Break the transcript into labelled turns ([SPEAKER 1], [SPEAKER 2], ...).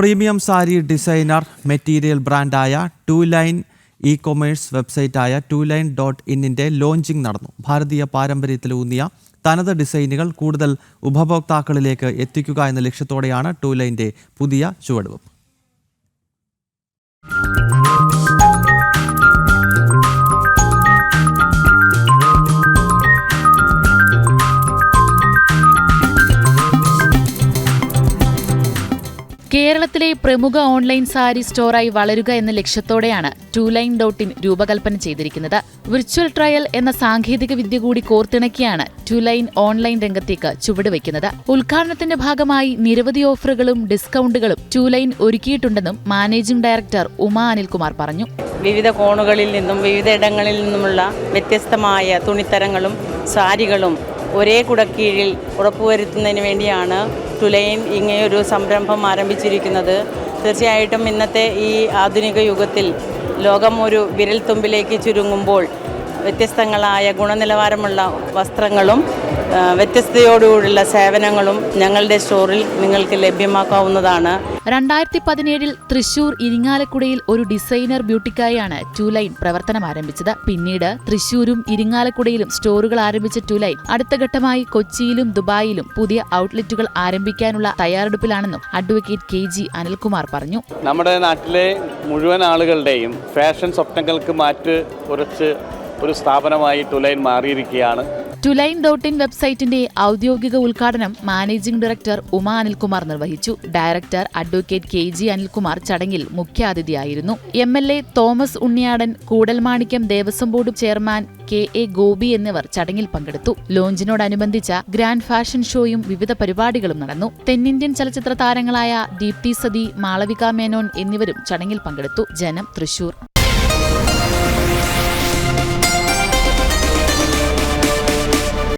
[SPEAKER 1] Premium sari designer material ബ്രാൻഡായ Tuline e-commerce വെബ്സൈറ്റായ tuline.in launching നടന്നു. ഭാരതീയ പാരമ്പര്യത്തിലൂന്നിയ തനത് ഡിസൈനുകൾ കൂടുതൽ ഉപഭോക്താക്കളിലേക്ക് എത്തിക്കുക എന്ന ലക്ഷ്യത്തോടെയാണ് ടു ലൈൻ്റെ പുതിയ ചുവടുവെപ്പ്.
[SPEAKER 2] കേരളത്തിലെ പ്രമുഖ ഓൺലൈൻ സാരി സ്റ്റോറായി വളരുക എന്ന ലക്ഷ്യത്തോടെയാണ് tuline.in രൂപകൽപ്പന ചെയ്തിരിക്കുന്നത്. വിർച്വൽ ട്രയൽ എന്ന സാങ്കേതിക വിദ്യ കൂടി കോർത്തിണക്കിയാണ് tuline ഓൺലൈൻ രംഗത്തേക്ക് ചുവടുവയ്ക്കുന്നത്. ഉദ്ഘാടനത്തിന്റെ ഭാഗമായി നിരവധി ഓഫറുകളും ഡിസ്കൗണ്ടുകളും tuline ഒരുക്കിയിട്ടുണ്ടെന്നും മാനേജിംഗ് ഡയറക്ടർ ഉമാ അനിൽകുമാർ പറഞ്ഞു.
[SPEAKER 3] വിവിധ കോണുകളിൽ നിന്നും വിവിധ ഇടങ്ങളിൽ നിന്നുമുള്ള വ്യത്യസ്തമായ തുണിത്തരങ്ങളും സാരികളും ഒരേ കുടക്കീഴിൽ ഉറപ്പുവരുത്തുന്നതിന് വേണ്ടിയാണ് tuline ഇങ്ങനെയൊരു സംരംഭം ആരംഭിച്ചിരിക്കുന്നത്. തീർച്ചയായിട്ടും ഇന്നത്തെ ഈ ആധുനിക യുഗത്തിൽ ലോകം ഒരു വിരൽത്തുമ്പിലേക്ക് ചുരുങ്ങുമ്പോൾ വ്യത്യസ്തങ്ങളായ ഗുണനിലവാരമുള്ള വസ്ത്രങ്ങളും വ്യത്യസ്തയോടുകൂടിയുള്ള സേവനങ്ങളും ഞങ്ങളുടെ സ്റ്റോറിൽ നിങ്ങൾക്ക് ലഭ്യമാക്കാവുന്നതാണ്.
[SPEAKER 2] 2017 തൃശൂർ ഇരിങ്ങാലക്കുടയിൽ ഒരു ഡിസൈനർ ബ്യൂട്ടിക്കായാണ് tuline പ്രവർത്തനം ആരംഭിച്ചത്. പിന്നീട് തൃശൂരും ഇരിങ്ങാലക്കുടയിലും സ്റ്റോറുകൾ ആരംഭിച്ച tuline അടുത്ത ഘട്ടമായി കൊച്ചിയിലും ദുബായിലും പുതിയ ഔട്ട്ലെറ്റുകൾ ആരംഭിക്കാനുള്ള തയ്യാറെടുപ്പിലാണെന്നും അഡ്വക്കേറ്റ് KG അനിൽകുമാർ പറഞ്ഞു.
[SPEAKER 4] നമ്മുടെ നാട്ടിലെ മുഴുവൻ ആളുകളുടെയും ഫാഷൻ സ്വപ്നങ്ങൾക്ക് മാറ്റ് കുറച്ച് ഒരു സ്ഥാപനമായി tuline മാറിയിരിക്കുകയാണ്.
[SPEAKER 2] tuline.in വെബ്സൈറ്റിന്റെ ഔദ്യോഗിക ഉദ്ഘാടനം മാനേജിംഗ് ഡയറക്ടർ ഉമാ അനിൽകുമാർ നിർവഹിച്ചു. ഡയറക്ടർ അഡ്വക്കേറ്റ് KG അനിൽകുമാർ ചടങ്ങിൽ മുഖ്യാതിഥിയായിരുന്നു. MLA Thomas Unniyadan, Koodalmanikyam Devaswom board chairman KA Gopi എന്നിവർ ചടങ്ങിൽ പങ്കെടുത്തു. ലോഞ്ചിനോടനുബന്ധിച്ച ഗ്രാൻഡ് ഫാഷൻ ഷോയും വിവിധ പരിപാടികളും നടന്നു. തെന്നിന്ത്യൻ ചലച്ചിത്ര താരങ്ങളായ ദീപ്തി സതി, മാളവിക മേനോൻ എന്നിവരും ചടങ്ങിൽ പങ്കെടുത്തു. ജനം, തൃശൂർ.